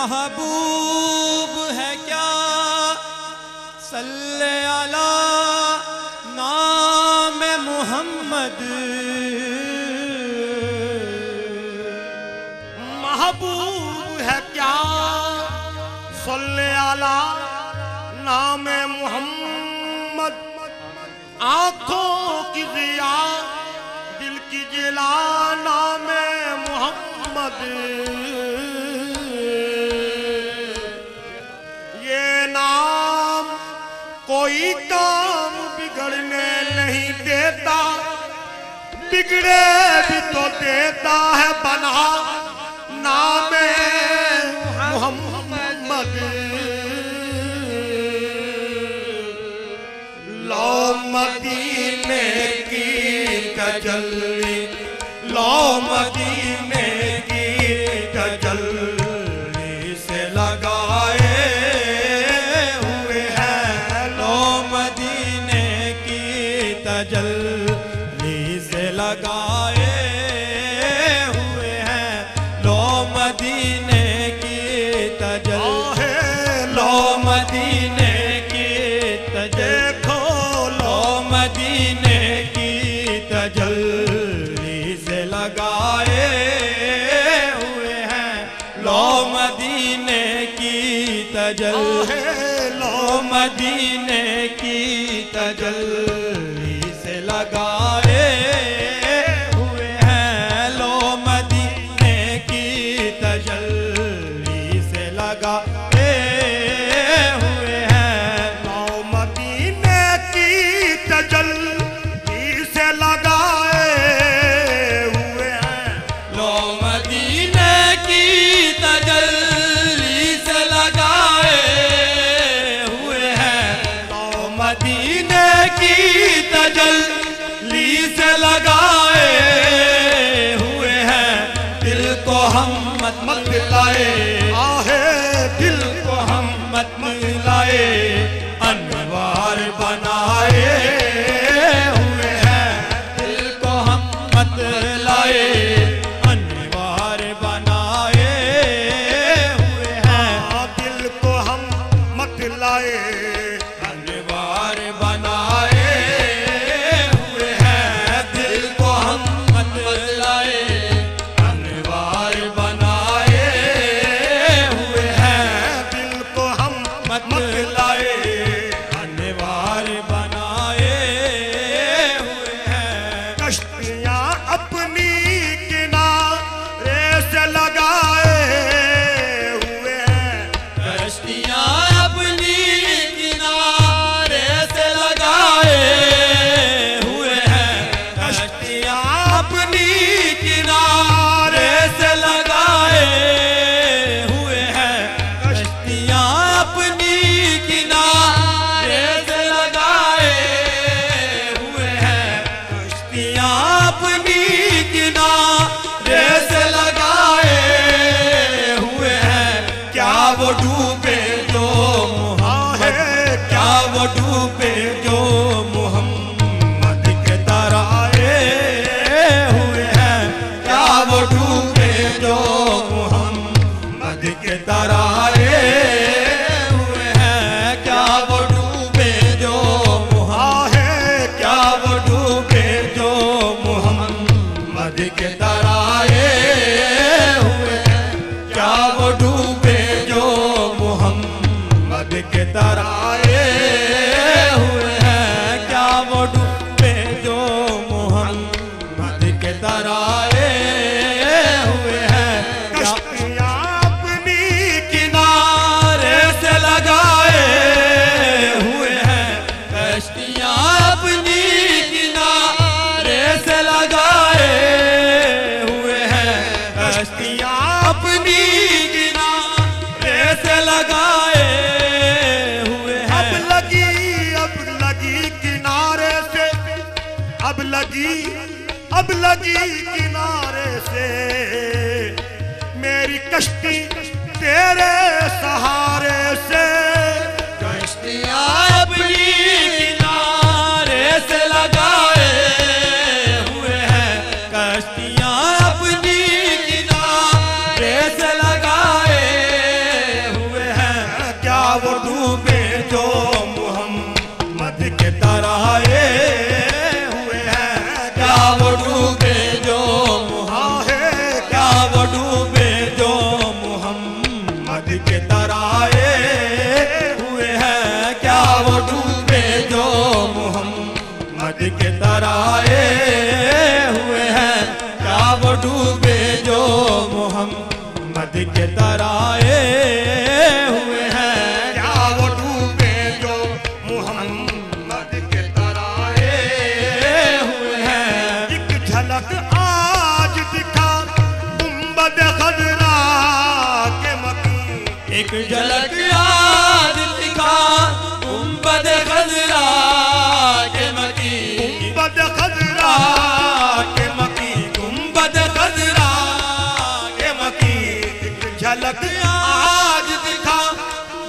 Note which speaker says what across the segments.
Speaker 1: महबूब है क्या सल्ले अला नाम मोहम्मद।
Speaker 2: महबूब है क्या सल्ले अला नाम मोहम्मद। आंखों की जिया दिल की जिला नाम मोहम्मद। ये नाम कोई काम बिगड़ने नहीं देता, बिगड़े भी तो देता है बना नाम मोहम्मद। लो मदीने की तजल्ली, लो मदीने की तजल्ली से लगाए हुए हैं।
Speaker 1: लो मदीने की तजल्ली से लगाए हुए हैं। लो मदीने की तजल्ली, लो मदीने की तजल्ली, लो मदीने की तजल्ली से लगाए हुए हैं। लो मदीने की तजल्ली, लो मदीने की तजल्ली से लगाए हुए हैं। लो मदीने की तजल्ली से लगाए हुए हैं।
Speaker 2: लो मदीने की तजल्ली से लगाए हुए हैं।
Speaker 1: लो मदीने की तजल्ली से लगाए हुए हैं। लो मदीने की तजल्ली से लगाए हुए हैं। दिल को हम मत लाए,
Speaker 2: आहे
Speaker 1: दिल को हम मत लाए, अनवार बनाए हुए हैं। दिल को हम मत लाए, अनवार बनाए हुए हैं।
Speaker 2: दिल को हम मत लाए,
Speaker 1: अनवार बनाए हुए हैं। दिल को हम मत लाए, अनवार बनाए हुए हैं।
Speaker 2: दिल को हम
Speaker 1: मत
Speaker 2: मत लाए।
Speaker 1: अनवार बनाए हुए हैं।
Speaker 2: कश्तियां अपनी किनारे से लगाए हुए हैं।
Speaker 1: कश्तियां अपनी किनारे से लगाए हुए हैं। कश्तियां अपनी किनारे से लगाए हुए हैं। कश्तियां अपनी किनारे से लगाए हुए हैं। कश्तियां अपनी किनारे से लगाए हुए हैं। क्या वो डूबे जो मोहम्मद, क्या वो डूबे जो मोहम्मद के तराए हुए हैं। क्या वो डूबे जो मोहम्मद के तराए हुए हैं। क्या वो डूबे जो मोहम्मद, क्या वो डूबे जो मोहम्मद के तराए हुए हैं। क्या वो डूबे जो मोहम्मद के तराए हुए हैं। क्या वो डूबे जो मोहम्मद के तराए हुए हैं।
Speaker 2: कश्तियां अपनी
Speaker 1: किनारे से लगाए हुए हैं। कश्तियां अपनी किनारे से लगाए हुए हैं। कश्तियां अपनी किनारे से लगाए हुए हैं।
Speaker 2: अब लगी किनारे से, अब लगी किनारे से। मेरी कश्ती तेरे सहारे से।
Speaker 1: कश्तियां अपनी किनारे से लगाए हुए हैं। कश्तियां अपनी किनारे से लगाए
Speaker 2: झलक आज दिखा गुंबद खजरा के मकी।
Speaker 1: एक झलक आज दिखा गुंबद खजरा के मकी।
Speaker 2: गुंबद खजरा के मकी,
Speaker 1: गुंबद खजरा के मकी।
Speaker 2: एक झलक
Speaker 1: आज दिखा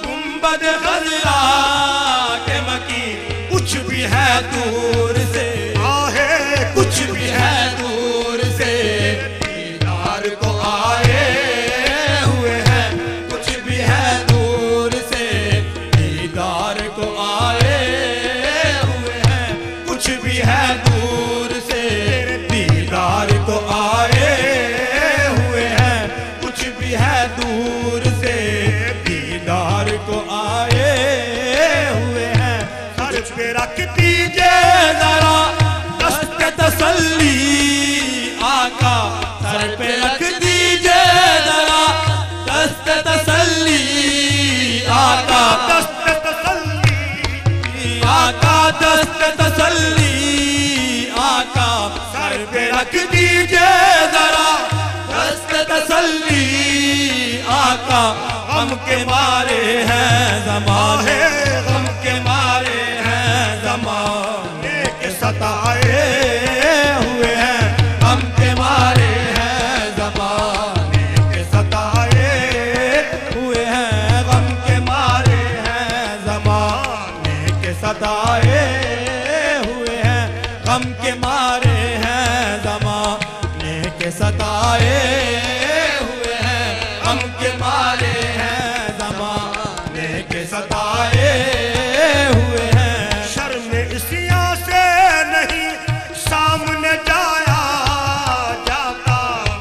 Speaker 1: गुंबद खजरा के मकी। कुछ भी है दूर से
Speaker 2: आहे,
Speaker 1: कुछ भी है दूर से दीदार को आए हुए हैं। कुछ भी है दूर से दीदार को आए हुए हैं। कुछ भी है दूर से दीदार को आए हुए हैं। कुछ भी है दूर से दीदार को आए हुए हैं।
Speaker 2: सर पे रख दीजिए
Speaker 1: जरा दस्त तसल्ली आका। सर पे रख दीजिए जरा दस्त तसल्ली आका।
Speaker 2: दस्त तसल्ली
Speaker 1: आका दस्त तसल्ली आका। सर पे रख दीजिए जरा दस्त तसल्ली आका। गम के मारे हैं ज़माने, गम के मारे हैं ज़माने के सताए हुए हैं। गम के मारे हैं ज़माने के सताए हुए हैं। गम के मारे हैं ज़माने के सताए हुए हैं। गम के मारे हैं ज़माने के सताए हुए हैं। गम के मारे हैं ज़माने के सताए हुए हैं।
Speaker 2: शर्म इसिया से नहीं सामने जाया जाता।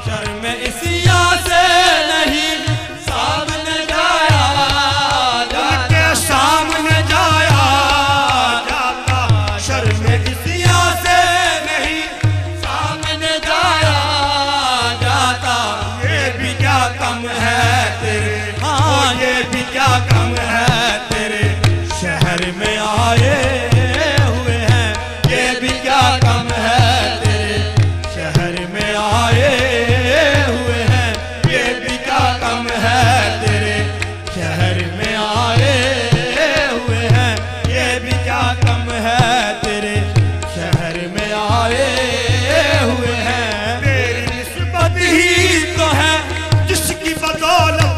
Speaker 1: शर्म इसिया से नहीं सामने जाया
Speaker 2: उनके
Speaker 1: जाता।
Speaker 2: सामने जाया जाता। शर्म
Speaker 1: इसिया से नहीं सामने जाया जाता। ये भी क्या कम है तेरे, हाँ ये भी क्या कम है तेरे शहर में आए हुए हैं। ये भी क्या कम है तेरे शहर में आए हुए हैं। ये भी क्या कम है तेरे शहर में आए हुए हैं। ये भी क्या कम है तेरे शहर में आए हुए हैं।
Speaker 2: तेरी निस्बत
Speaker 1: ही तो है
Speaker 2: जिसकी बदौलत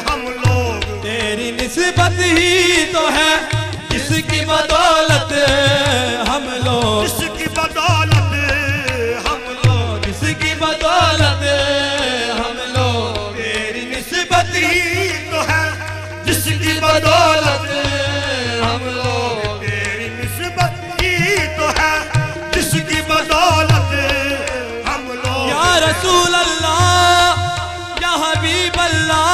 Speaker 2: हम लोग,
Speaker 1: तेरी निस्बत ही तो है जिसकी बदौलत हम लोग,
Speaker 2: जिसकी बदौलत हम लोग,
Speaker 1: जिसकी बदौलत हम लोग। तेरी निस्बत
Speaker 2: ही
Speaker 1: ही
Speaker 2: तो है जिसकी
Speaker 1: बदौलत हम लोग।
Speaker 2: तेरी निस्बत ही तो है जिसकी बदौलत हम लोग।
Speaker 1: या रसूल अल्लाह या हबीब अल्लाह।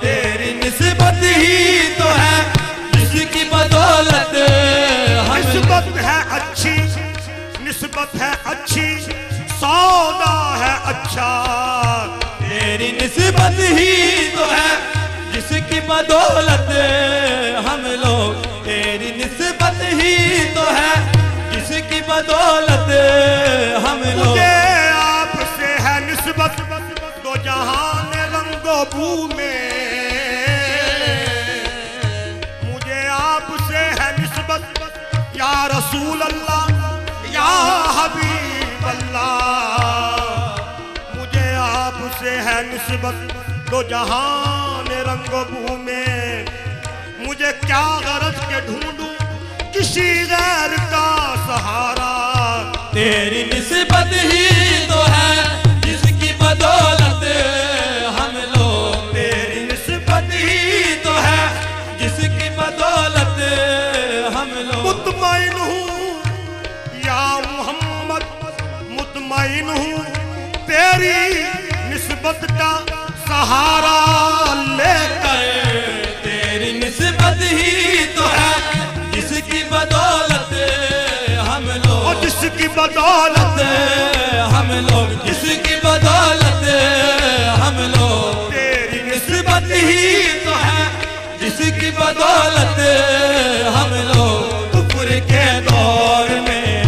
Speaker 1: तेरी निस्बत ही तो है जिसकी बदौलत हम
Speaker 2: निस्बत है अच्छी, निस्बत है अच्छी, सौदा है अच्छा।
Speaker 1: तेरी निस्बत ही तो है जिसकी बदौलत हम लोग। तेरी निस्बत ही तो है जिसकी बदौलत हम लोग।
Speaker 2: मुझे आपसे है निस्बत तो जहान रंगो बू में। मुझे आपसे है निस्बत या रसूल अल्लाह या हबीब अल्लाह। मुझे आपसे है निस्बत दो जहान रंगो बू में। मुझे क्या गरज के ढूंढूं किसी गैर का सहारा।
Speaker 1: तेरी निस्बत ही तो है जिसकी बदौलत हम लोग। तेरी निस्बत ही तो है जिसकी बदौलत हम लोग।
Speaker 2: मुतमईन हूँ या मोहम्मद, मुतमईन हूँ तेरी निस्बत का सहारा लेकर।
Speaker 1: तेरी निस्बत ही तो है जिसकी बदौलत हम लोग।
Speaker 2: और जिसकी बदौलत
Speaker 1: हम लोग, जिसकी बदौलत हम लोग।
Speaker 2: तेरी
Speaker 1: निस्बत ही तो है जिसकी बदौलत हम लोग। कुफ्र के दौर में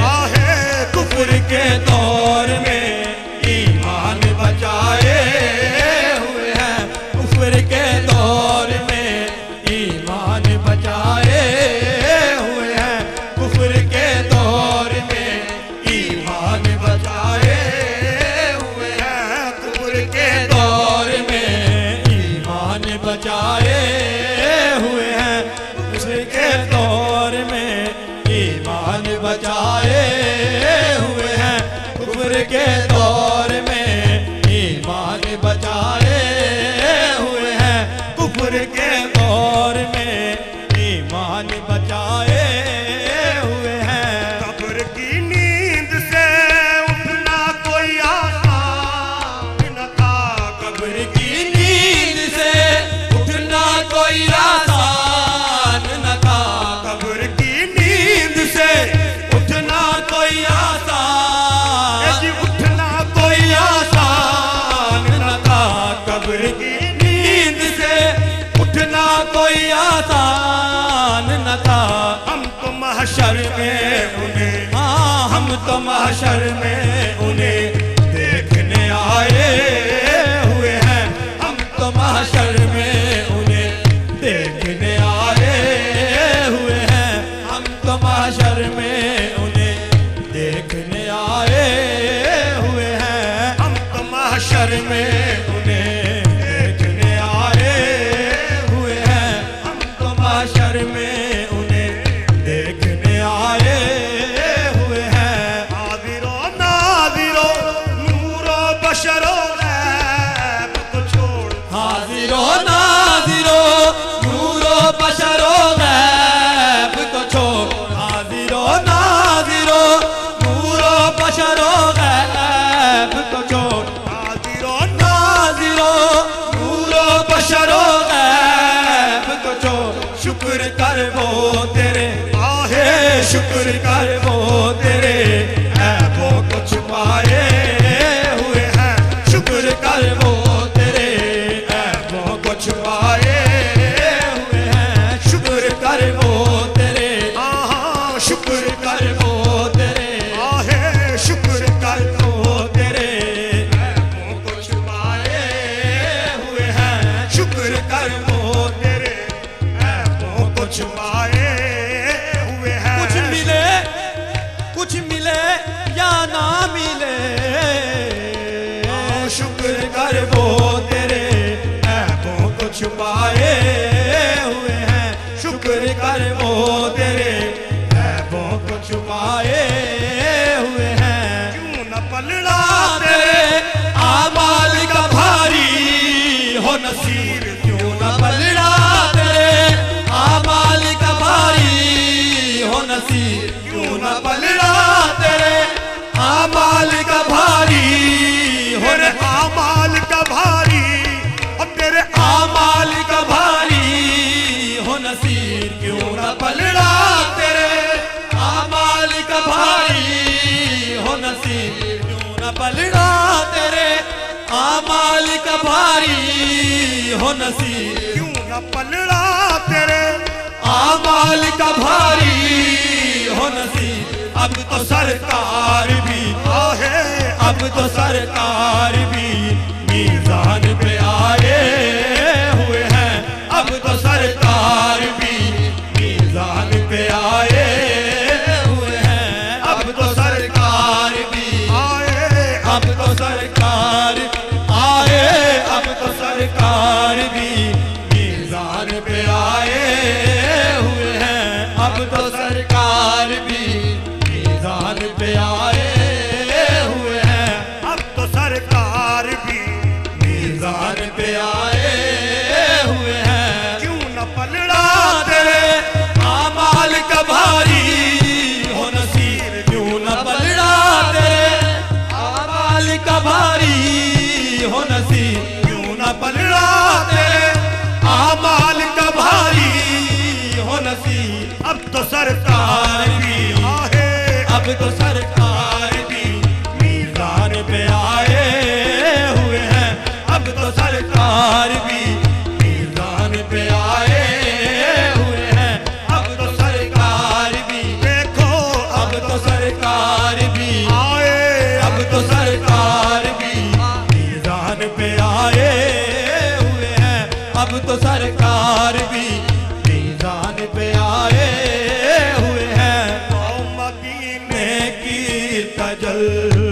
Speaker 1: तो महशर में उन्हें देखने आए हुए हैं, हम तो महशर में उन्हें देखने आए हुए हैं, हम तो महशर में उन्हें देखने आए हुए हैं, हम तो महशर में उन्हें देखने आए हुए हैं, हम तो महशर में उन्हें देखने आए हुए हैं।
Speaker 2: हाजिरो नाजिरो नूरो बशरो गैब को छोड़,
Speaker 1: हाजिरो नाजिरो नूरो बशरो गैब को छोड़, हाजिरो नाजिरो नूरो बशरो गैब को छोड़,
Speaker 2: हाजिरो
Speaker 1: नाजिरो नूरो बशरो गैब को छोड़, शुक्र कर वो तेरे
Speaker 2: आहे,
Speaker 1: शुक्र कर वो तेरे ऐबों को छुपाए हुए हैं, शुक्र कर वो तेरे ऐबों को छुपाए हुए हैं, शुक्र कर वो तेरे,
Speaker 2: आहा
Speaker 1: शुक्र कर वो तेरे,
Speaker 2: आहे, शुक्र कर
Speaker 1: वो तेरे ऐबों को छुपाए हुए हैं, शुक्र कर वो तेरे ऐबों को छुपाए
Speaker 2: हुए हैं।
Speaker 1: कुछ मिले या ना मिले, शुक्र कर वो तेरे ऐबों को छुपाए हुए हैं, शुक्र कर वो तेरे ऐबों को छुपाए हुए हैं।
Speaker 2: क्यों न पलड़ा
Speaker 1: तेरे आमाल का भारी हो नसीब, क्यों न पलड़ा तेरे आमाल का भारी हो नसीब, क्यों न पलड़ा तेरे आमाल का भारी हो
Speaker 2: तेरे आमाल का भारी, और तेरे
Speaker 1: आमाल का भारी हो नसीब, क्यों न पलड़ा तेरे आमाल का भारी हो नसीब, क्यों न पलड़ा तेरे आमाल का भारी हो नसीब,
Speaker 2: क्यों न पलड़ा तेरे
Speaker 1: आमाल का भारी हो नसीब। अब तो सरकार भी
Speaker 2: आहे,
Speaker 1: अब तो सरकार भी मीज़ान पे आए हुए हैं, अब तो सरकार भी मीज़ान पे आए हुए हैं, अब तो सरकार भी
Speaker 2: आए,
Speaker 1: अब तो सरकार आए, अब तो सरकार भी मीज़ान पे आए हुए हैं, अब तो सरकार भी मीज़ान पे आए हुए हैं,
Speaker 2: अब तो सरकार भी
Speaker 1: मीज़ान पे आए हुए हैं।
Speaker 2: क्यों न पलड़ा
Speaker 1: तेरे आमाल का भारी हो नसीब, क्यों न पलड़ा तेरे आमाल का भारी हो नसीब, क्यों न पलड़ा तेरे आमाल का भारी हो नसीब।
Speaker 2: अब तो सरकार भी आहे,
Speaker 1: अब तो सरकार भी मीज़ान पे आए हुए हैं, अब तो सरकार भी मीज़ान पे आए हुए हैं, अब तो सरकार भी
Speaker 2: देखो
Speaker 1: अब तो सरकार भी
Speaker 2: आए,
Speaker 1: अब तो सरकार भी मीज़ान पे आए हुए हैं, अब तो सरकार भी मीज़ान पे आए हुए हैं।
Speaker 2: मदीने
Speaker 1: की तजल